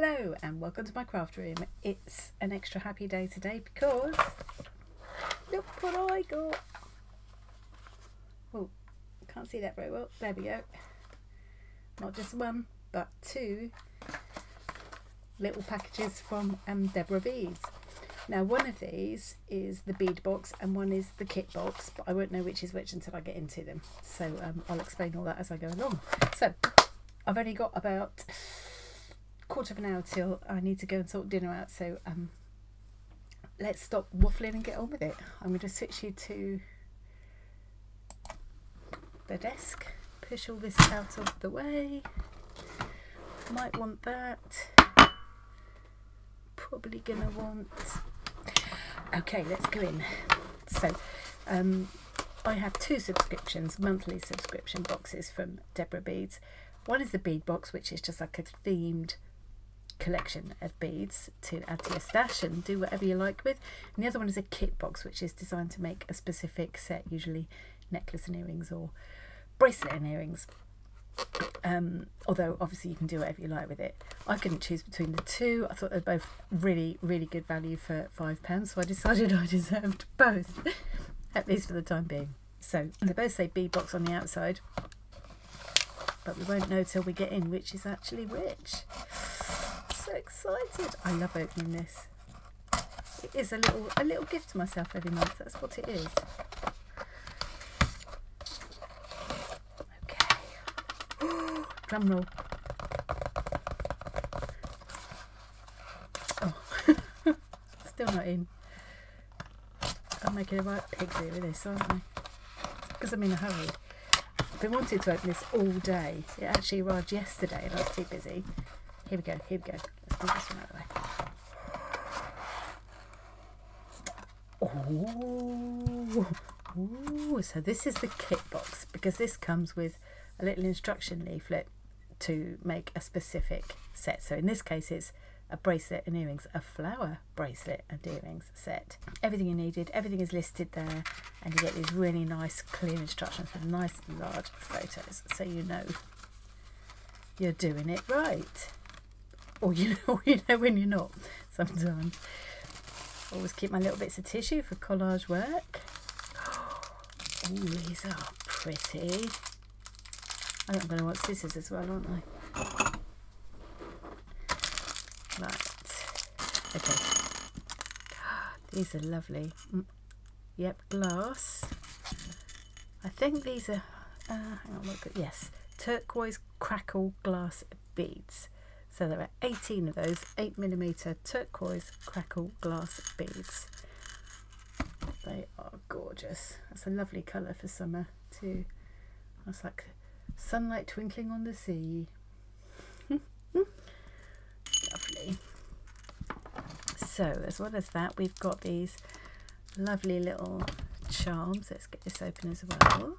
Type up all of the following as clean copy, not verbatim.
Hello and welcome to my craft room. It's an extra happy day today because look what I got. Oh, can't see that very well. There we go. Not just one, but two little packages from Deborah Beads. Now one of these is the bead box and one is the kit box, but I won't know which is which until I get into them. So I'll explain all that as I go along. So I've only got about quarter of an hour till I need to go and sort dinner out, so let's stop waffling and get on with it. I'm going to switch you to the desk, push all this out of the way. Might want that, probably gonna want, okay, let's go in. So I have two subscriptions, monthly subscription boxes from Deborah Beads. One is the bead box, which is just like a themed collection of beads to add to your stash and do whatever you like with, and the other one is a kit box, which is designed to make a specific set, usually necklace and earrings or bracelet and earrings, although obviously you can do whatever you like with it. I couldn't choose between the two. I thought they're both really good value for £5, so I decided I deserved both at least for the time being. So they both say bead box on the outside, but we won't know till we get in which is actually which. So excited. I love opening this. It is a little gift to myself every month. That's what it is. Okay. Drum roll. Oh, still not in. I'm making a right pig's ear with this, aren't I? Because I'm in a hurry. I've been wanting to open this all day. It actually arrived yesterday and I was too busy. Here we go, here we go. Let's move this one out of the way. Oh, so this is the kit box, because this comes with a little instruction leaflet to make a specific set. So in this case it's a bracelet and earrings, a flower bracelet and earrings set. Everything you needed, everything is listed there, and you get these really nice clear instructions with nice large photos, so you know you're doing it right. Or you know when you're not sometimes. Always keep my little bits of tissue for collage work. Oh, these are pretty. I think I'm going to want scissors as well, aren't I? Right. Okay. These are lovely. Yep, glass. I think these are, hang on, look at, yes, turquoise crackle glass beads. So there are 18 of those 8mm turquoise crackle glass beads. They are gorgeous. That's a lovely colour for summer too. That's like sunlight twinkling on the sea. Lovely. So as well as that, we've got these lovely little charms. Let's get this open as well.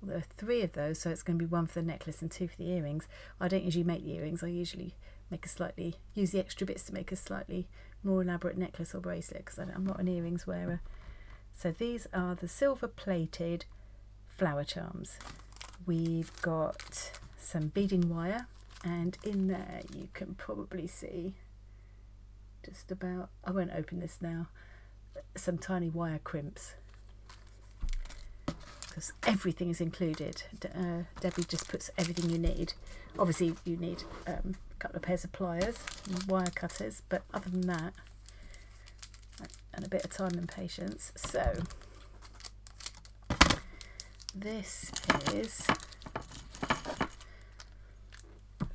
Well, there are 3 of those, so it's going to be 1 for the necklace and 2 for the earrings. I don't usually make the earrings. I usually make use the extra bits to make a slightly more elaborate necklace or bracelet, because I'm not an earrings wearer. So these are the silver plated flower charms. We've got some beading wire, and in there you can probably see just about, I won't open this now, some tiny wire crimps, because everything is included. Debbie just puts everything you need. Obviously you need a couple of pairs of pliers and wire cutters, but other than that, and a bit of time and patience. So this is,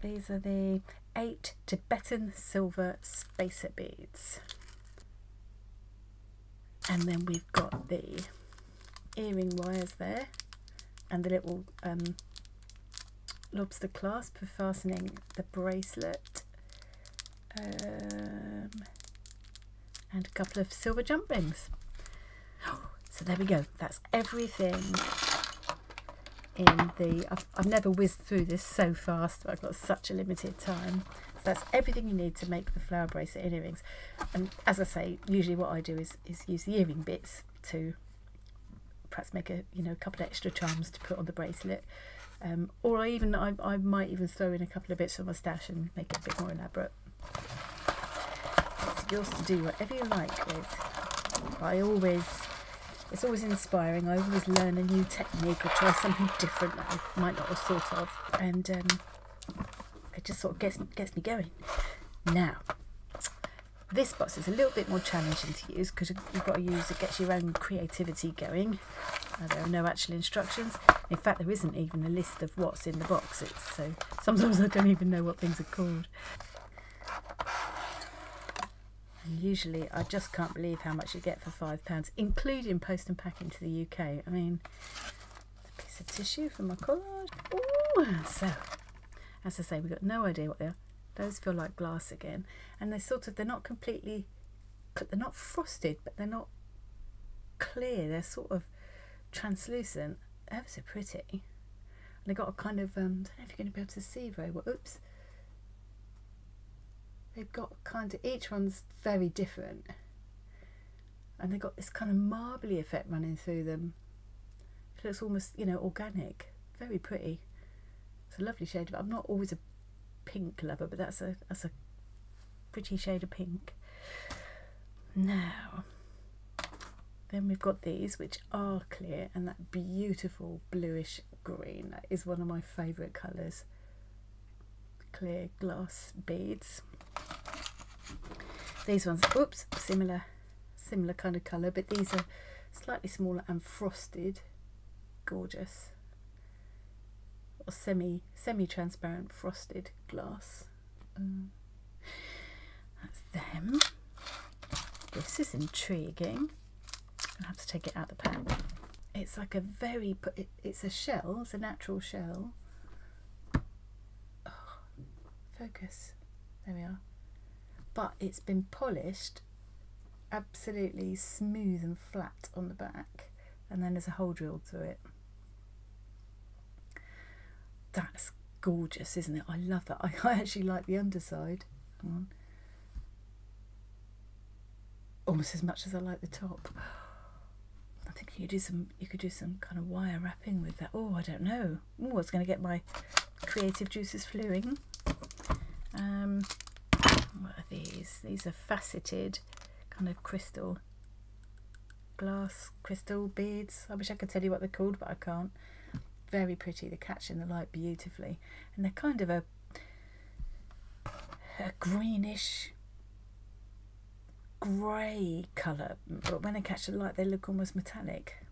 these are the 8 Tibetan silver spacer beads, and then we've got the earring wires there, and the little lobster clasp for fastening the bracelet, and a couple of silver jump rings. So there we go, that's everything in the, I've never whizzed through this so fast, I've got such a limited time. So that's everything you need to make the flower bracelet and earrings. And as I say, usually what I do is use the earring bits to perhaps make a couple of extra charms to put on the bracelet. Or I might even throw in a couple of bits from my stash and make it a bit more elaborate. It's yours to do whatever you like with. It's always inspiring. I always learn a new technique or try something different that I might not have thought of, and it just sort of gets me going. Now, this box is a little bit more challenging to use because you've got to use it, gets your own creativity going. There are no actual instructions. In fact, there isn't even a list of what's in the box. So sometimes I don't even know what things are called. And usually I just can't believe how much you get for £5, including post and packing to the UK. I mean, a piece of tissue for my collage. Ooh, so, as I say, we've got no idea what they are. Those feel like glass again, and they're not completely, they're not frosted, but they're not clear. They're sort of translucent, ever so pretty. And they got a kind of, I don't know if you're going to be able to see very well. Oops. They've got kind of, each one's very different, and they've got this kind of marbly effect running through them. It looks almost, you know, organic. Very pretty. It's a lovely shade. I'm not always a pink lover, but that's a pretty shade of pink. Now, then we've got these, which are clear, and that beautiful bluish green. That is one of my favourite colours. Clear glass beads. These ones, oops, similar kind of colour, but these are slightly smaller and frosted. Gorgeous. Or semi-transparent frosted glass. That's them. This is intriguing. I'll have to take it out of the pack. It's like a it's a shell. It's a natural shell. Oh, focus. There we are. But it's been polished absolutely smooth and flat on the back, and then there's a hole drilled through it. That's gorgeous, isn't it? I love that. I actually like the underside. Come on. Almost as much as I like the top. I think you could do some kind of wire wrapping with that. Oh, I don't know. Oh, it's going to get my creative juices flowing. What are these? These are faceted kind of glass crystal beads. I wish I could tell you what they're called, but I can't. Very pretty. They're catching the light beautifully, and they're kind of a greenish grey colour, but when they catch the light they look almost metallic.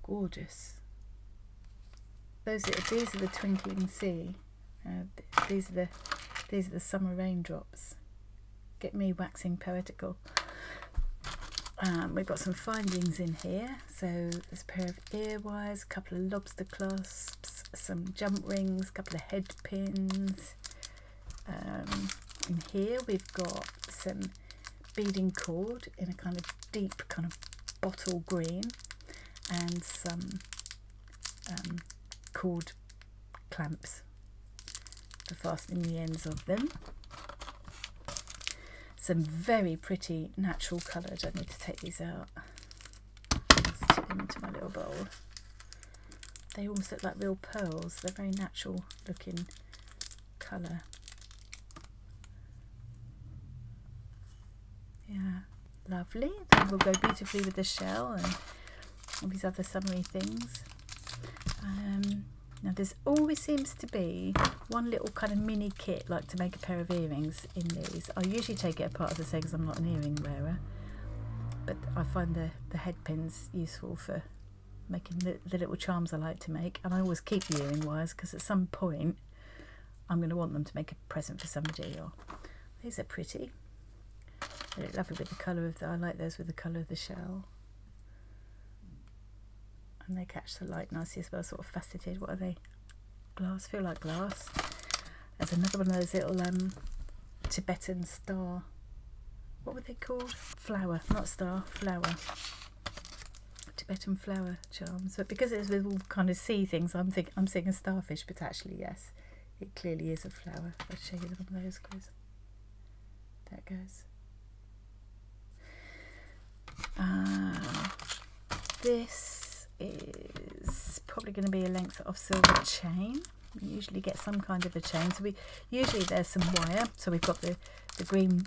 Gorgeous. These are the twinkling sea. These are the summer raindrops. Get me waxing poetical. We've got some findings in here. So there's a pair of ear wires, a couple of lobster clasps, some jump rings, a couple of head pins. In here we've got some beading cord in a kind of deep kind of bottle green, and some cord clamps for fastening the ends of them. Some very pretty natural colours. I need to take these out. Let's stick them into my little bowl. They almost look like real pearls. They're very natural looking colour. Yeah, lovely. They will go beautifully with the shell and all these other summery things. Now there's always seems to be one little kind of mini kit, like to make a pair of earrings in these. I usually take it apart, as I say, because I'm not an earring wearer, but I find the head pins useful for making the little charms I like to make, and I always keep the earring wires because at some point I'm going to want them to make a present for somebody. Or these are pretty. They look lovely with the colour of I like those with the colour of the shell. And they catch the light nicely as well, sort of faceted. What are they? Glass, feel like glass. There's another one of those little Tibetan star. What were they called? Flower, not star, flower. Tibetan flower charms. But because it's with all kind of sea things, I'm seeing a starfish, but actually, yes, it clearly is a flower. I'll show you one of those, Chris. There it goes. This is probably going to be a length of silver chain. We usually get some kind of a chain, so usually there's some wire. So we've got the green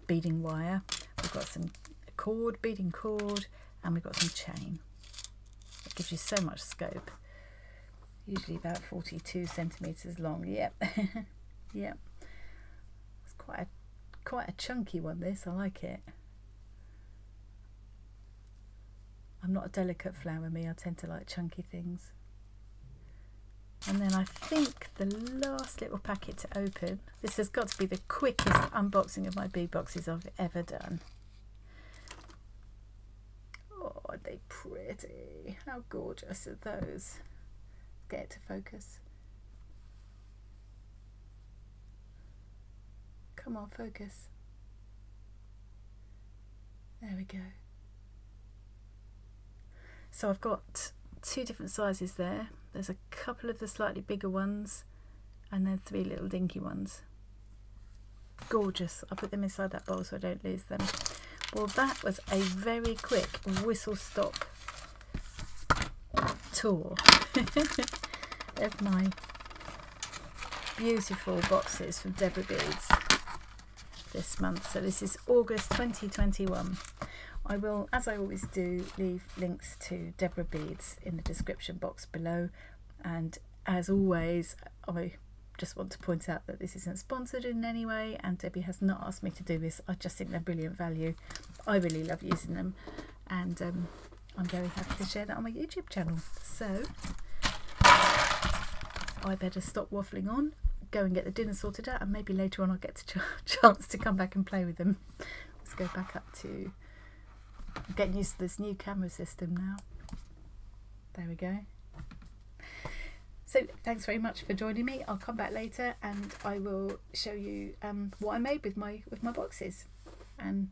beading wire, we've got some cord, beading cord, and we've got some chain. It gives you so much scope. Usually about 42 centimeters long. Yep. Yep. It's quite a chunky one, this. I like it. I'm not a delicate flower, me. I tend to like chunky things. And then I think the last little packet to open. This has got to be the quickest unboxing of my bead boxes I've ever done. Oh, are they pretty? How gorgeous are those? Get it to focus. Come on, focus. There we go. So I've got 2 different sizes there. There's a couple of the slightly bigger ones and then 3 little dinky ones. Gorgeous. I'll put them inside that bowl so I don't lose them. Well, that was a very quick whistle-stop tour of my beautiful boxes from Deborah Beads this month. So this is August 2021. I will, as I always do, leave links to Deborah Beads in the description box below, and as always I just want to point out that this isn't sponsored in any way, and Debbie has not asked me to do this. I just think they're brilliant value. I really love using them, and I'm very happy to share that on my YouTube channel. So I better stop waffling on, go and get the dinner sorted out, and maybe later on I'll get a chance to come back and play with them. Let's go back up to... I'm getting used to this new camera system now. There we go. So thanks very much for joining me. I'll come back later and I will show you what I made with my boxes. And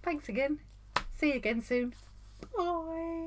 thanks again. See you again soon. Bye.